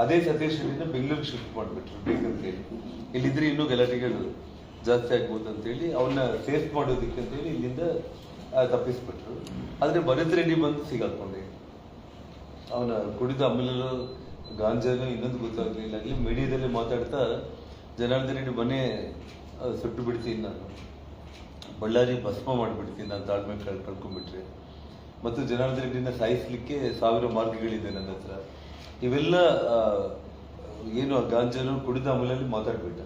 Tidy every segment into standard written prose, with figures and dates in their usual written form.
ಅದೇ ಸತೀಶ್ ರೆಡ್ಡಿನ ಬೆಂಗಳೂರಿಗೆ ಶಿಫ್ಟ್ ಮಾಡಿಬಿಟ್ರು ಬೇಕಂತೇಳಿ. ಇಲ್ಲಿದ್ರೆ ಇನ್ನೂ ಗಲಾಟೆಗಳು ಜಾಸ್ತಿ ಆಗ್ಬೋದು ಅಂತೇಳಿ ಅವನ್ನ ಸೇಫ್ ಮಾಡೋದಕ್ಕೆ ಅಂತೇಳಿ ಇಲ್ಲಿಂದ ತಪ್ಪಿಸ್ಬಿಟ್ರು. ಆದರೆ ಭರತ್ ರೆಡ್ಡಿ ಬಂದು ಸಿಗಾಕೊಂಡೆ. ಅವನ ಕುಡಿದ ಅಮಲಲು ಗಾಂಜಾನು ಇನ್ನೊಂದು ಗೊತ್ತಾಗ್ಲಿಲ್ಲ. ಅಲ್ಲಿ ಮೀಡಿಯಾದಲ್ಲಿ ಮಾತಾಡ್ತಾ ಜನಾರ್ದನ್ ರೆಡ್ಡಿ ಮನೆ ಸುಟ್ಟು ಬಿಡ್ತೀನಿ, ನಾನು ಬಳ್ಳಾರಿ ಭಸ್ಮ ಮಾಡಿಬಿಡ್ತೀನಿ, ನಾನು ತಾಳ್ಮೆ ಕಳ್ಕೊಂಡ್ಬಿಟ್ರೆ, ಮತ್ತು ಜನಾರ್ದನ್ ರೆಡ್ಡಿನ ಸಾಯಿಸ್ಲಿಕ್ಕೆ 1000 ಮಾರ್ಗಗಳಿದೆ ನನ್ನ ಹತ್ರ. ಇವೆಲ್ಲ ಏನು ಆ ಗಾಂಜಾನು ಕುಡಿದ ಅಮಲಲ್ಲಿ ಮಾತಾಡ್ಬಿಟ್ಟ.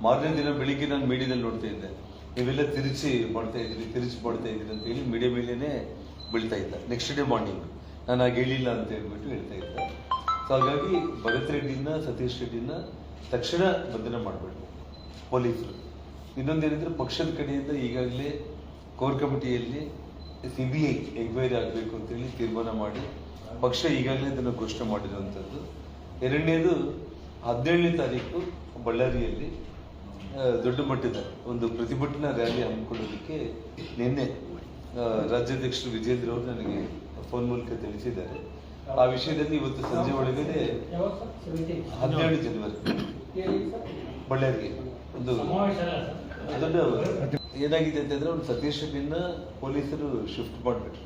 ಮಾರನೇ ದಿನ ಬೆಳಿಗ್ಗೆ ನಾನು ಮೀಡಿಯಾದಲ್ಲಿ ನೋಡ್ತಾ ಇದ್ದೆ, ನೀವೆಲ್ಲ ತಿರುಚಿ ಮಾಡ್ತಾ ಇದ್ರಿ ಅಂತ ಹೇಳಿ ಮೀಡಿಯಾ ಮೇಲೇನೆ ಬೀಳ್ತಾ ಇದ್ದ. ನೆಕ್ಸ್ಟ್ ಡೇ ಮಾರ್ನಿಂಗ್ ನಾನು ಆಗ ಹೇಳಿಲ್ಲ ಅಂತ ಹೇಳ್ಬಿಟ್ಟು ಹೇಳ್ತಾ ಇದ್ದ. ಸೊ ಹಾಗಾಗಿ ಭರತ್ ರೆಡ್ಡಿನ ಸತೀಶ್ ರೆಡ್ಡಿನ ತಕ್ಷಣ ಬಂಧನ ಮಾಡಬೇಕು ಪೊಲೀಸರು. ಇನ್ನೊಂದೇನಿದ್ರೆ ಪಕ್ಷದ ಕಡೆಯಿಂದ ಈಗಾಗಲೇ ಕೋರ್ ಕಮಿಟಿಯಲ್ಲಿ CBI ಎಂಕ್ವೈರಿ ಆಗಬೇಕು ಅಂತೇಳಿ ತೀರ್ಮಾನ ಮಾಡಿ ಪಕ್ಷ ಈಗಾಗಲೇ ಇದನ್ನು ಘೋಷಣೆ ಮಾಡಿರುವಂಥದ್ದು. ಎರಡನೇದು 17ನೇ ತಾರೀಕು ಬಳ್ಳಾರಿಯಲ್ಲಿ ದೊಡ್ಡ ಮಟ್ಟದ ಒಂದು ಪ್ರತಿಭಟನಾ ರ್ಯಾಲಿ ಹಮ್ಮಿಕೊಳ್ಳೋದಕ್ಕೆ ನಿನ್ನೆ ರಾಜ್ಯಾಧ್ಯಕ್ಷರು ವಿಜೇಂದ್ರ ಅವರು ನನಗೆ ಫೋನ್ ಮೂಲಕ ತಿಳಿಸಿದ್ದಾರೆ. ಆ ವಿಷಯದಲ್ಲಿ ಇವತ್ತು ಸಂಜೆ ಒಳಗಡೆ 17 ಜನವರಿ ಬಳ್ಳಾರಿಗೆ ಒಂದು ದೊಡ್ಡ ಏನಾಗಿದೆ ಅಂತಂದ್ರೆ ಒಂದು ಸತೀಶ್ ರೆಡ್ಡಿನ ಪೊಲೀಸರು ಶಿಫ್ಟ್ ಮಾಡಿಬಿಟ್ರು.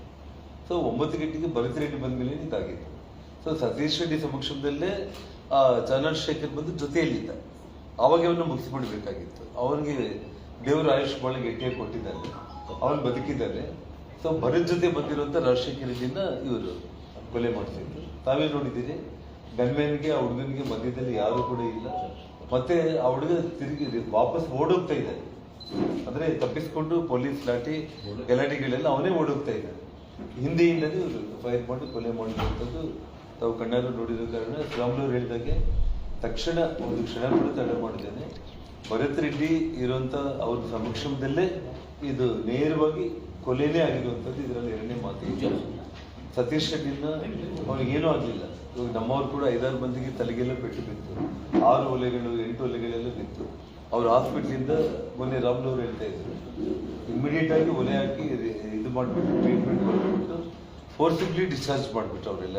ಸೊ 9 ಗಂಟೆಗೆ ಭರತ್ ರೆಡ್ಡಿ ಬಂದ ಮೇಲೆ ಇದಾಗಿತ್ತು. ಸೊ ಸತೀಶ್ ರೆಡ್ಡಿ ಸಮಕ್ಷಮದಲ್ಲೇ ಚಂದ್ರಶೇಖರ್ ಬಂದು ಜೊತೆಯಲ್ಲಿದ್ದ. ಅವಾಗ ಅವನ್ನ ಮುಗಿಸ್ಬಿಡ್ಬೇಕಾಗಿತ್ತು. ಅವನಿಗೆ ದೇವರ ಆಯುಷ್ ಬಹಳ ಗಟ್ಟಿಯಾಗಿ ಕೊಟ್ಟಿದ್ದಾನೆ, ಅವನು ಬದುಕಿದ್ದಾನೆ. ಸೊ ಭರತ್ ಜೊತೆ ಬಂದಿರುವಂತ ರಾಜಶೇಖರ್ ರೆಡ್ಡಿನ ಇವರು ಕೊಲೆ ಮಾಡ್ತಿದ್ರು. ತಾವೇ ನೋಡಿದ್ದೀರಿ, ಗನ್ಮ್ಯಾನ್ಗೆ ಆ ಹುಡುಗನಿಗೆ ಮಧ್ಯದಲ್ಲಿ ಯಾರು ಕೂಡ ಇಲ್ಲ. ಮತ್ತೆ ಆ ಹುಡುಗ ತಿರುಗಿ ವಾಪಸ್ ಓಡೋಗ್ತಾ ಇದ್ದಾನೆ, ಅಂದ್ರೆ ತಪ್ಪಿಸ್ಕೊಂಡು ಪೊಲೀಸ್ ಲಾಠಿ ಗಲಾಟೆಗಳೆಲ್ಲ ಅವನೇ ಓಡೋಗ್ತಾ ಇದ್ದಾನೆ. ಹಿಂದೆಯಿಂದಲೇ ಇವರು ಫೈರ್ ಮಾಡಿ ಕೊಲೆ ಮಾಡಿರುವಂಥದ್ದು ತಾವು ಕಣ್ಣಾರು ನೋಡಿರೋ ಕಾರಣ ಶ್ರೀರಾಮುಲು ಹೇಳಿದಾಗೆ ತಕ್ಷಣ ಒಂದು ಕ್ಷಣ ಕೂಡ ತಡೆ ಮಾಡಿದ್ದೇನೆ. ಭರತ್ ರೆಡ್ಡಿ ಇರುವಂತ ಅವ್ರ ಸಮಕ್ಷಮದಲ್ಲೇ ಇದು ನೇರವಾಗಿ ಕೊಲೆನೇ ಆಗಿರುವಂಥದ್ದು. ಇದರಲ್ಲಿ ಎರಡನೇ ಮಾತು. ಸತೀಶ್ ರೆಡ್ಡಿನ ಅವನಿಗೇನೂ ಆಗಲಿಲ್ಲ. ಇವಾಗ ನಮ್ಮವ್ರು ಕೂಡ 5-6 ಮಂದಿಗೆ ತಲೆಗೆಲ್ಲ ಪೆಟ್ಟು ಬಿತ್ತು, 6 ಒಲೆಗಳು 8 ಒಲೆಗಳೆಲ್ಲ ಬಿತ್ತು. ಅವ್ರು ಹಾಸ್ಪಿಟ್ಲಿಂದ ಮೊನ್ನೆ ರಾಮುಲು ಅವರು ಹೇಳ್ತಾ ಇದ್ರು, ಇಮಿಡಿಯೇಟ್ ಆಗಿ ಒಲೆ ಹಾಕಿ ಇದು ಮಾಡಿಬಿಟ್ಟು ಟ್ರೀಟ್ಮೆಂಟ್ ಮಾಡಿಬಿಟ್ಟು ಫೋರ್ಸಿಬ್ಲಿ ಡಿಸ್ಚಾರ್ಜ್ ಮಾಡಿಬಿಟ್ಟು ಅವರೆಲ್ಲ.